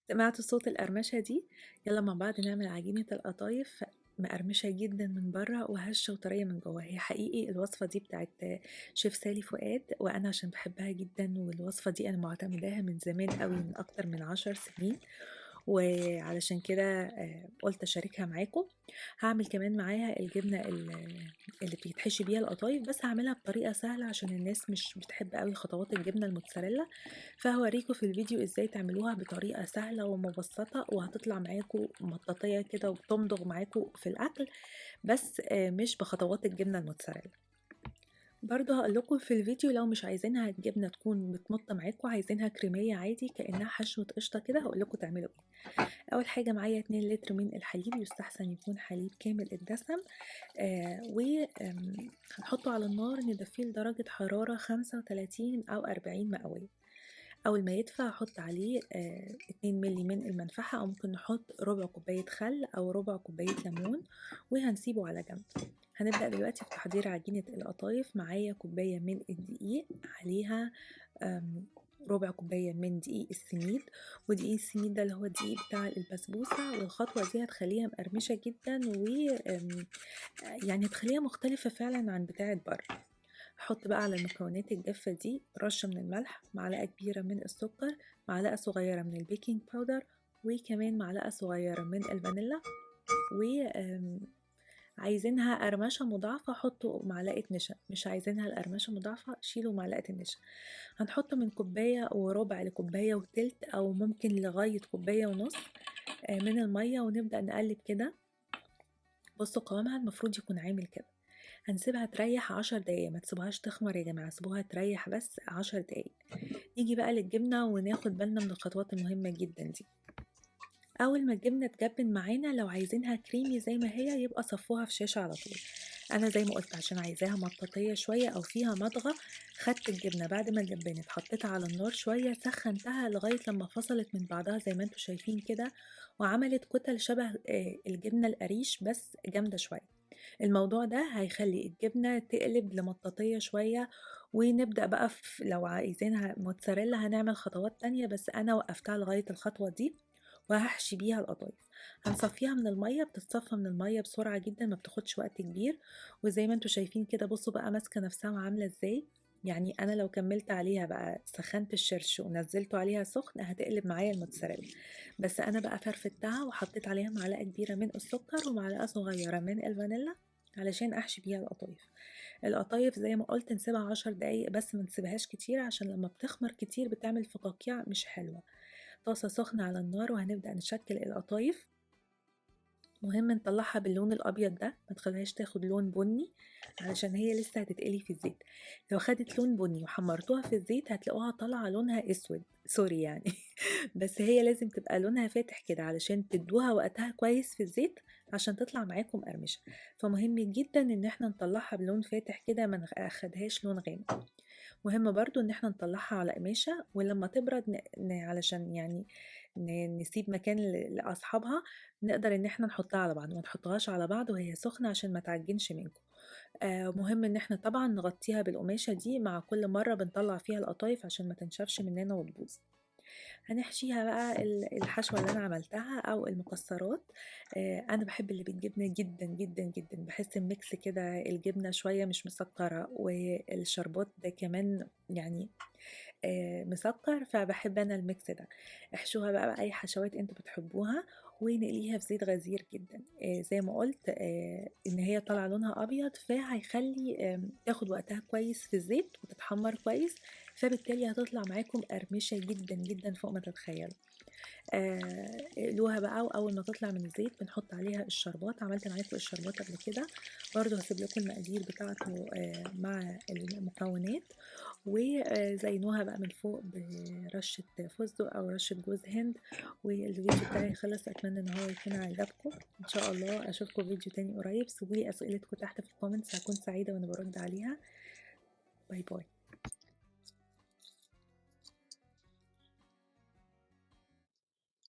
سمعتوا صوت القرمشة دي؟ يلا مع بعض نعمل عجينة القطايف مقرمشة جدا من بره وهشة وطرية من جوه. هي حقيقي الوصفة دي بتاعت شيف سالي فؤاد، وانا عشان بحبها جدا والوصفة دي انا معتمداها من زمان قوي، من اكتر من 10 سنين، وعلشان كده قلت اشاركها معاكم. هعمل كمان معاها الجبنة اللي بيتحشي بيها القطايف، بس هعملها بطريقة سهلة عشان الناس مش بتحب قوي خطوات الجبنة الموتزاريلا. فهوريكم في الفيديو ازاي تعملوها بطريقة سهلة ومبسطة، وهتطلع معاكم مطاطية كده وبتمضغ معاكم في الاكل، بس مش بخطوات الجبنة الموتزاريلا. برضه هقول لكم في الفيديو لو مش عايزينها الجبنة تكون بتمط معاكم، عايزينها كريمية عادي كأنها حشوة قشطة كده، هقول لكم تعملوا ايه. اول حاجة معايا 2 لتر من الحليب، يستحسن يكون حليب كامل الدسم، وهنحطه على النار ندفيه لدرجة حرارة 35 أو 40 مئوية. أول ما يدفع أحط عليه 2 ملي من المنفعة، أو ممكن نحط ربع كوباية خل أو ربع كوباية ليمون، وهنسيبه على جنب. هنبدأ دلوقتي في تحضير عجينة القطايف. معايا كوباية من الدقيق، عليها ربع كوباية من دقيق السميد، ودقيق السميد ده اللي هو الدقيق بتاع البسبوسة، والخطوة دي هتخليها مقرمشة جدا، و يعني هتخليها مختلفة فعلا عن بتاعة بره. هحط بقى على المكونات الجافة دي رشة من الملح، معلقة كبيرة من السكر، معلقة صغيرة من البيكنج باودر، وكمان معلقة صغيرة من الفانيلا. وعايزينها قرمشة مضاعفة حطوا معلقة نشا، مش عايزينها القرمشة مضاعفة شيلوا معلقة النشا. هنحط من كوباية وربع لكوباية وتلت، أو ممكن لغاية كوباية ونص من المية، ونبدأ نقلب كده. بصوا قوامها المفروض يكون عامل كده. هنسيبها تريح 10 دقايق، ما تسيبوهاش تخمر يا جماعة، سيبوها تريح بس 10 دقايق. نيجي بقى للجبنة وناخد بالنا من الخطوات المهمة جدا دي. أول ما الجبنة تجبن معانا، لو عايزينها كريمي زي ما هي يبقى صفوها في شاشة على طول. أنا زي ما قلت عشان عايزاها مطاطية شوية أو فيها مضغة، خدت الجبنة بعد ما جبنت حطيتها على النار شوية، سخنتها لغاية لما فصلت من بعضها زي ما انتوا شايفين كده، وعملت كتل شبه الجبنة القريش بس جامدة شوية. الموضوع ده هيخلي الجبنة تقلب لمطاطية شوية. ونبدأ بقى لو عايزينها موتزاريلا هنعمل خطوات تانية، بس أنا وقفتها لغاية الخطوة دي، وهحشي بيها القطايف. هنصفيها من المية، بتتصفى من المية بسرعة جدا، ما بتاخدش وقت كبير. وزي ما انتوا شايفين كده، بصوا بقى ماسكة نفسها وعاملة ازاي. يعني انا لو كملت عليها بقى، سخنت الشرش ونزلته عليها سخن، هتقلب معايا الموتزاريلا. بس انا بقى فرفتها وحطيت عليها معلقة كبيرة من السكر ومعلقة صغيرة من الفانيلا، علشان احشي بيها القطايف. القطايف زي ما قلت نسيبها 10 دقايق بس، ما نسيبهاش كتير عشان لما بتخمر كتير بتعمل فقاقيع مش حلوة. طاسة سخنة على النار، وهنبدأ نشكل القطايف. مهم نطلعها باللون الابيض ده، ما تخليهاش تاخد لون بني، علشان هي لسه هتتقلي في الزيت. لو خدت لون بني وحمرتوها في الزيت هتلاقوها طالعه لونها اسود، سوري يعني. بس هي لازم تبقى لونها فاتح كده علشان تدوها وقتها كويس في الزيت، عشان تطلع معاكم قرمشه. فمهم جدا ان احنا نطلعها بلون فاتح كده، ما ناخدهاش لون غامق. مهم برضو ان احنا نطلعها على قماشة، ولما تبرد علشان يعني نسيب مكان لأصحابها، نقدر ان احنا نحطها على بعض، ما نحطهاش على بعض وهي سخنة عشان ما تعجنش منكم. مهم ان احنا طبعا نغطيها بالقماشة دي مع كل مرة بنطلع فيها القطايف عشان ما تنشفش مننا وتبوظ. هنحشيها بقى الحشوة اللي أنا عملتها أو المكسرات. أنا بحب اللي بالجبنة جدا جدا جدا، بحس الميكس كده الجبنة شوية مش مسكرة، والشربات ده كمان يعني مسكر، فبحب أنا الميكس ده. احشوها بقى بأي حشوات انتوا بتحبوها، ونقليها في زيت غزير جدا. زي ما قلت ان هي طالعه لونها ابيض، فهيخلي تاخد وقتها كويس في الزيت وتتحمر كويس، فبالتالي هتطلع معاكم قرمشه جدا جدا فوق ما تتخيلوا. اقلوها بقى، واول ما تطلع من الزيت بنحط عليها الشربات. عملت معاكم الشربات قبل كده، برضو هسيب لكم المقادير بتاعته مع المكونات. وزينوها بقى من فوق برشة فستق أو رشة جوز هند. والفيديو بتاعي خلص، أتمنى إن هو يكون عجبكم. إن شاء الله أشوفكم فيديو تاني قريب. سيبولي أسئلتكم تحت في الكومنتس، هكون سعيدة وأنا برد عليها. باي باي.